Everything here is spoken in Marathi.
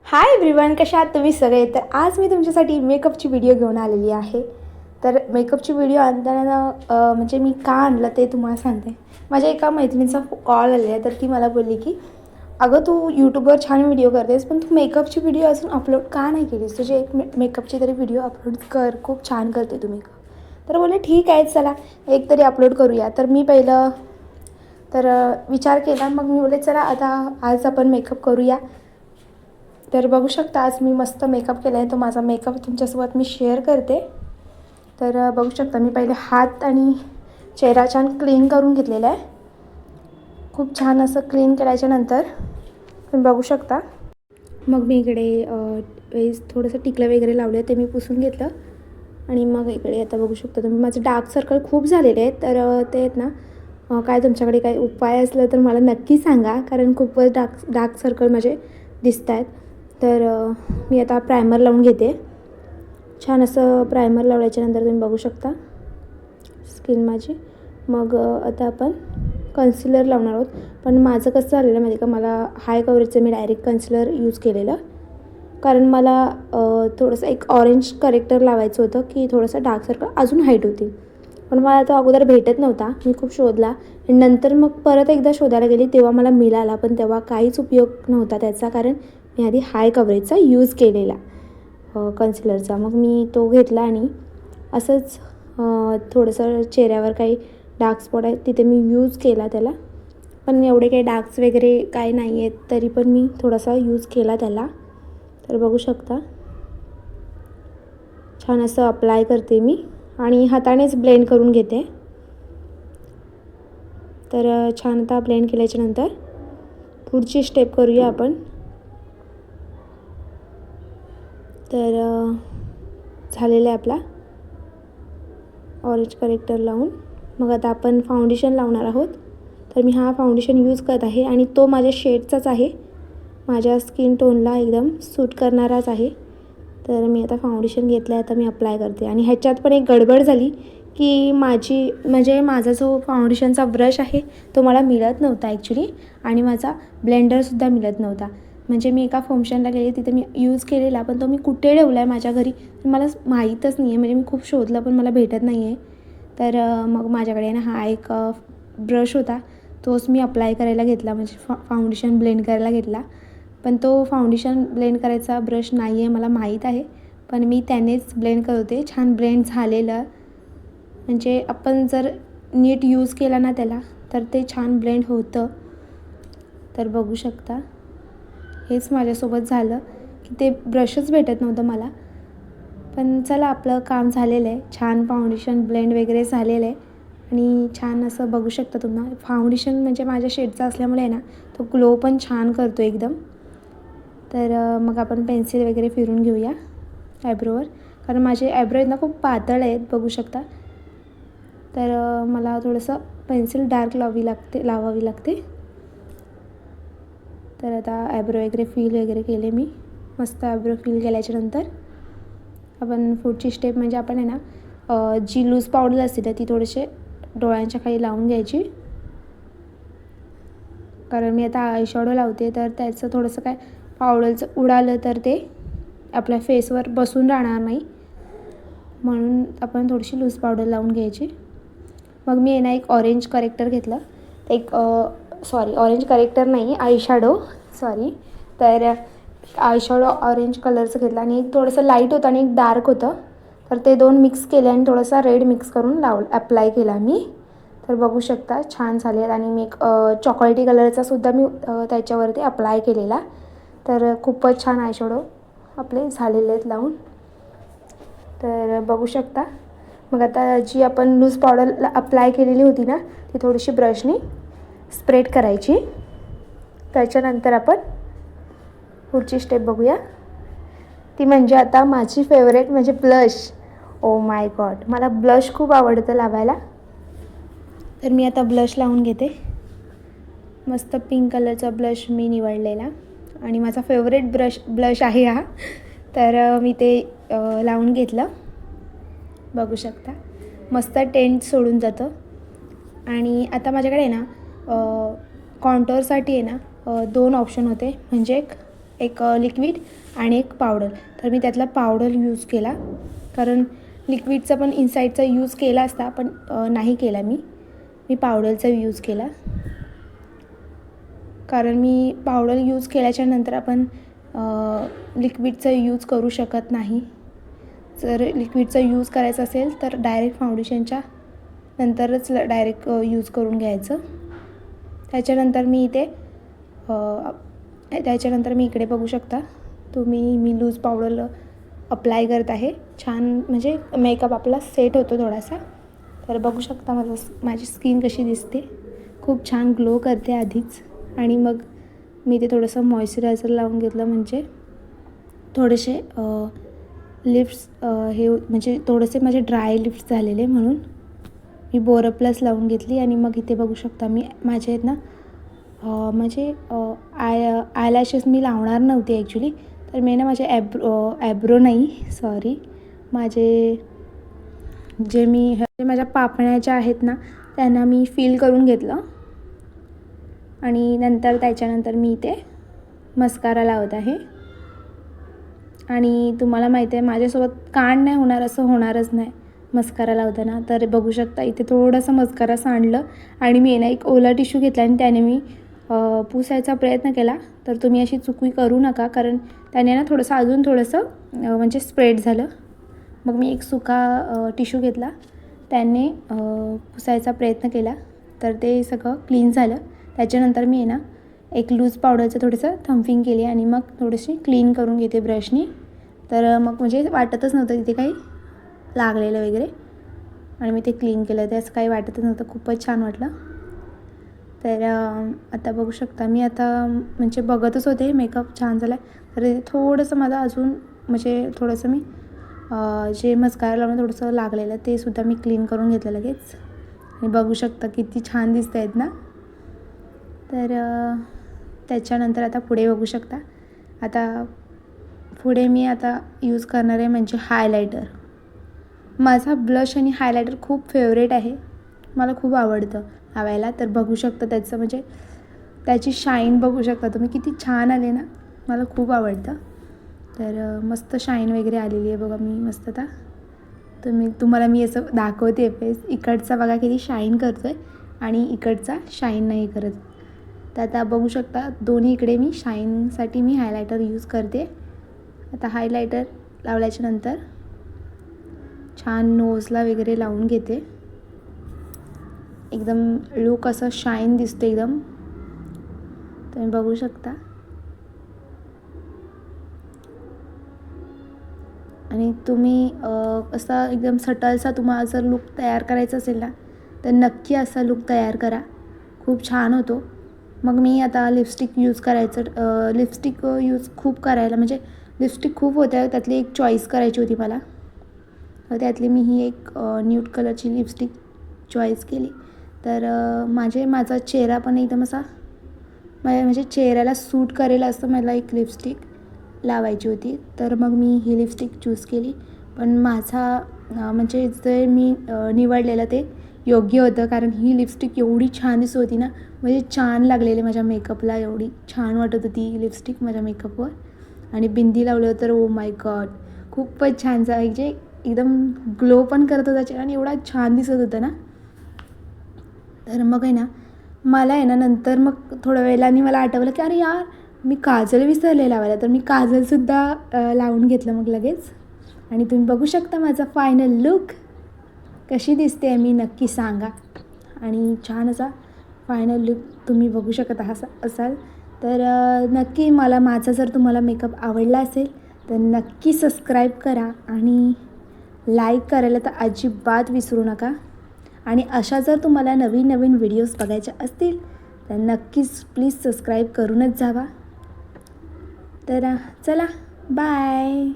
हाय एव्हरीवन, कशा आहात तुम्ही सगळे. तर आज मी तुमच्यासाठी मेकअपची व्हिडिओ घेऊन आलेली आहे. तर मेकअपची व्हिडिओ आणताना म्हणजे मी का आणलं ते तुम्हाला सांगते. माझ्या एका मैत्रिणीचा कॉल आलेला आहे. तर ती मला बोलली की अगं तू यूट्यूबवर छान व्हिडिओ करतेस, पण तू मेकअपची व्हिडिओ अजून अपलोड का नाही केलीस. तुझी एक मेकअपची तरी व्हिडिओ अपलोड कर, खूप छान करते तू मेकअप. तर बोलले ठीक आहे, चला एक तरी अपलोड करूया. तर मी पहिलं विचार केला. मग मी बोलले चला आता आज आपण मेकअप करूया. तर बघू शकता आज मी मस्त मेकअप केला आहे. तो माझा मेकअप तुमच्यासोबत मी शेअर करते. तर बघू शकता मी पहिले हात आणि चेहरा छान क्लीन करून घेतलेला आहे. खूप छान असं क्लीन केल्याच्यानंतर तुम्ही बघू शकता. मग मी इकडे थोडंसं टिकलं वगैरे लावलं ते मी पुसून घेतलं. आणि मग इकडे आता बघू शकता तुम्ही माझे डार्क सर्कल खूप झालेले आहेत. तर ते आहेत ना, काय तुमच्याकडे काही उपाय असलं तर मला नक्की सांगा, कारण खूपच डार्क सर्कल माझे दिसत आहेत. तर मी आता प्रायमर लावून घेते. छान असं प्रायमर लावल्याच्यानंतर तुम्ही बघू शकता स्किन माझी. मग आता आपण कन्सिलर लावणार आहोत. पण माझं कसं झालेलं माहिती का, मला हाय कव्हरेजचं मी डायरेक्ट कन्सिलर यूज केलेलं, कारण मला थोडंसं एक ऑरेंज करेक्टर लावायचं होतं की थोडंसं डार्क सर्कल अजून हाईट होती. पण मला तो अगोदर भेटत नव्हता. मी खूप शोधला आणि नंतर मग परत एकदा शोधायला गेली तेव्हा मला मिळाला. पण तेव्हा काहीच उपयोग नव्हता त्याचा, कारण मी आधी हाय कव्हरेजचा यूज केलेला कन्सिलरचा. मग मी तो घेतला आणि असंच थोडंसं चेहऱ्यावर काही डार्क स्पॉट आहेत तिथे मी यूज केला त्याला. पण एवढे काही डार्क्स वगैरे काही नाही आहेत, तरी पण मी थोडासा यूज केला त्याला. तर बघू शकता छान असं अप्लाय करते मी आणि हातानेच ब्लेंड करून घेते. तर छान आता ब्लेंड केल्याच्यानंतर पुढची स्टेप करूया आपण. तर झालेला आहे आपला ऑरेंज करेक्टर लावून. मग आता आपण फाउंडेशन लावणार आहोत. तर मी हा फाउंडेशन यूज करत आहे आणि तो माझ्या शेडचाच आहे, माझ्या स्किन टोनला एकदम सूट करणाराच आहे. तर मी आता फाउंडेशन घेतलं आहे, आता मी अप्लाय करते. आणि ह्याच्यात पण एक गडबड झाली की माझा जो फाउंडेशनचा ब्रश आहे तो मला मिळत नव्हता ॲक्च्युली, आणि माझा ब्लेंडरसुद्धा मिळत नव्हता. म्हणजे मी एका फंक्शनला गेले, तिथे मी यूज केलेला, पण तो मी कुठे ठेवला आहे माझ्या घरी मला माहीतच नाही आहे. म्हणजे मी खूप शोधलं पण मला भेटत नाही आहे. तर मग माझ्याकडे ना हा एक ब्रश होता, तोच मी अप्लाय करायला घेतला, म्हणजे फाउंडेशन ब्लेंड करायला घेतला. पण तो फाउंडेशन ब्लेंड करायचा ब्रश नाही आहे मला माहीत आहे, पण मी त्यानेच ब्लेंड करते. छान ब्लेंड झालेलं, म्हणजे आपण जर नीट यूज केला ना त्याला तर ते छान ब्लेंड होतं. तर बघू शकता हेच माझ्यासोबत झालं की ते ब्रशच भेटत नव्हतं मला. पण चला आपलं काम झालेलं आहे. छान फाउंडेशन ब्लेंड वगैरे झालेलं आहे आणि छान असं बघू शकता तुम्हाला. फाउंडेशन म्हणजे माझ्या शेडचा असल्यामुळे आहे ना, तो ग्लो पण छान करतो एकदम. तर मग आपण पेन्सिल वगैरे फिरून घेऊया ॲब्रोवर, कारण माझे ॲब्रो आहेत ना खूप पातळ आहेत बघू शकता. तर मला थोडंसं पेन्सिल डार्क लावावी लागते. तर आता ॲब्रो वगैरे फील वगैरे केले मी. मस्त ॲब्रो फील केल्याच्यानंतर आपण पुढची स्टेप म्हणजे आपण आहे ना, जी लूज पावडर असते तर ती थोडेसे डोळ्यांच्या खाली लावून घ्यायची. कारण मी आता आयशॅडो लावते, तर त्याचं थोडंसं काय पावडरचं उडालं तर ते आपल्या फेसवर बसून राहणार नाही, म्हणून आपण थोडीशी लूज पावडर लावून घ्यायची. मग मी आहे एक ऑरेंज करेक्टर घेतलं. ऑरेंज करेक्टर नाही, आयशॅडो तर आयशॅडो ऑरेंज कलरचं घेतलं आणि एक थोडंसं लाईट होतं आणि एक डार्क होतं. तर ते दोन मिक्स केले आणि थोडासा रेड मिक्स करून अप्लाय केला मी. तर बघू शकता छान झाले. आणि मी एक चॉकलेटी कलरचासुद्धा मी त्याच्यावरती अप्लाय केलेला. तर खूपच छान आयशॅडो आपले झालेले आहेत लावून. तर बघू शकता. मग आता जी आपण लूज पावडर अप्लाय केलेली होती ना, ती थोडीशी ब्रशने स्प्रेड करायची. त्याच्यानंतर आपण पुढची स्टेप बघूया, ती म्हणजे आता माझी फेवरेट म्हणजे ब्लश. ओ माय गॉड, मला ब्लश खूप आवडतं लावायला. तर मी आता ब्लश लावून घेते. मस्त पिंक कलरचा ब्लश मी निवडलेला आणि माझा फेवरेट ब्लश आहे हा. तर मी ते लावून घेतलं. बघू शकता मस्त टेंट सोडून जातं. आणि आता माझ्याकडे आहे ना, कॉन्टोरसाठी आहे ना 2 ऑप्शन होते. म्हणजे एक एक लिक्विड आणि एक पावडर. तर मी त्यातला पावडर यूज केला, कारण लिक्विडचा पण इनसाईडचा यूज केला असता, पण नाही केला मी पावडरचा यूज केला. कारण मी पावडर यूज केल्याच्या नंतर आपण लिक्विडचा यूज करू शकत नाही. जर लिक्विडचा यूज करायचा असेल तर डायरेक्ट फाउंडेशनच्या नंतरच डायरेक्ट यूज करून घ्यायचं. त्याच्यानंतर मी इकडे बघू शकता तुम्ही, मी लूज पावडर अप्लाय करत आहे. छान म्हणजे मेकअप आपला सेट होतो थोडासा. तर बघू शकता माझी स्किन कशी दिसते, खूप छान ग्लो करते आधीच. आणि मग मी ते थोडंसं मॉइश्चरायझर लावून घेतलं, म्हणजे थोडेसे लिप्स म्हणजे थोडेसे माझे ड्राय लिप्स झालेले, म्हणून मी बोरोप्लस लावून घेतली. आणि मग इथे बघू शकता मी माझे आहेत ना म्हणजे आयलॅशेस मी लावणार नव्हते ॲक्च्युली. तर मी ना माझे ॲब्रो नाही सॉरी माझे जे माझ्या पापण्याच्या आहेत ना त्यांना मी फिल करून घेतलं. आणि त्याच्यानंतर मी इथे मस्कारा लावत आहे. आणि तुम्हाला माहिती आहे माझ्यासोबत कांड नाही होणार असं होणारच नाही मस्कारा लावताना. तर बघू शकता इथे थोडंसं मस्कारा सांडलं आणि मी एक ओला टिश्यू घेतला आणि त्याने मी पुसायचा प्रयत्न केला. तर तुम्ही अशी चुकी करू नका, कारण त्याने ना अजून थोडंसं म्हणजे स्प्रेड झालं. मग मी एक सुका टिश्यू घेतला, त्याने पुसायचा प्रयत्न केला, तर ते सगळं क्लीन झालं. त्याच्यानंतर मी एक लूज पावडरचं थोडंसं थम्पिंग केली आणि मग थोडीशी क्लीन करून घेते ब्रशनी. तर मग म्हणजे वाटतच नव्हतं तिथे काही लागलेलं वगैरे, आणि मी ते क्लीन केलं, ते असं काही वाटतच नव्हतं. खूपच छान वाटलं. तर आता बघू शकता मी आता म्हणजे बघतच होते मेकअप छान झाला आहे. तर थोडंसं मला अजून म्हणजे थोडंसं मी जे मस्कारा लावून थोडंसं लागलेलं ते सुद्धा मी क्लीन करून घेतलं लगेच. आणि बघू शकता किती छान दिसत आहेत ना. तर त्याच्यानंतर आता पुढे बघू शकता. आता पुढे मी आता यूज करणार आहे म्हणजे हायलायटर. माझा ब्लश आणि हायलायटर खूप फेवरेट आहे, मला खूप आवडतं लावायला. तर बघू शकता त्याचं म्हणजे त्याची शाईन बघू शकता तुम्ही किती छान आले ना, मला खूप आवडतं. तर मस्त शाईन वगैरे आलेली आहे बघा. मी मस्त आता तुम्हाला मी असं दाखवते फेस. इकडचा बघा किती शाईन करतो आहे आणि इकडचा शाईन नाही करत. तर आता बघू शकता दोन्ही इकडे मी शाईनसाठी मी हायलायटर यूज करते. आता हायलायटर लावल्याच्या नंतर छान नोजला वगैरे लावून घेते. एकदम लूक असं शाईन दिसतो एकदम, तुम्ही बघू शकता. आणि तुम्ही असा एकदम सटलसा तुम्हाला जर लूक तयार करायचा असेल ना तर नक्की असा लूक तयार करा, खूप छान होतो. मग मी आता लिपस्टिक यूज खूप करायला म्हणजे लिपस्टिक खूप होत्या, त्यातली एक चॉईस करायची होती मला. तर त्यातली मी ही एक न्यूड कलरची लिपस्टिक चॉईस केली. तर माझा चेहरा पण एकदम असा म्हणजे चेहऱ्याला सूट करेल असं मला एक लिपस्टिक लावायची होती. तर मग मी ही लिपस्टिक चूज केली. पण माझा म्हणजे जे मी निवडलेलं ते योग्य होतं, कारण ही लिपस्टिक एवढी छान दिसत होती ना, म्हणजे छान लागलेली माझ्या मेकअपला, एवढी छान वाटत होती ही लिपस्टिक माझ्या मेकअपवर. आणि बिंदी लावलं तर ओ माय गॉड खूपच छान म्हणजे एकदम ग्लो पण करत होता चेहरा आणि एवढा छान दिसत होता ना. तर मग मला नंतर मग थोड्या वेळाने मला आठवलं की अरे यार मी काजल विसरले लावायला. तर मी काजलसुद्धा लावून घेतलं मग लगेच. आणि तुम्ही बघू शकता माझा फायनल लूक कशी दिसते मी नक्की सांगा. आणि छान असा फायनल लूक तुम्ही बघू शकत असाल. तर नक्की माझा जर तुम्हाला मेकअप आवडला असेल तर नक्की सबस्क्राईब करा आणि लाईक करायला तर अजिबात विसरू नका. आणि अशा जर तुम्हाला नवीन नवीन व्हिडिओज बघायच्या असतील तर नक्कीच प्लीज सबस्क्राईब करूनच जावा. तर चला बाय.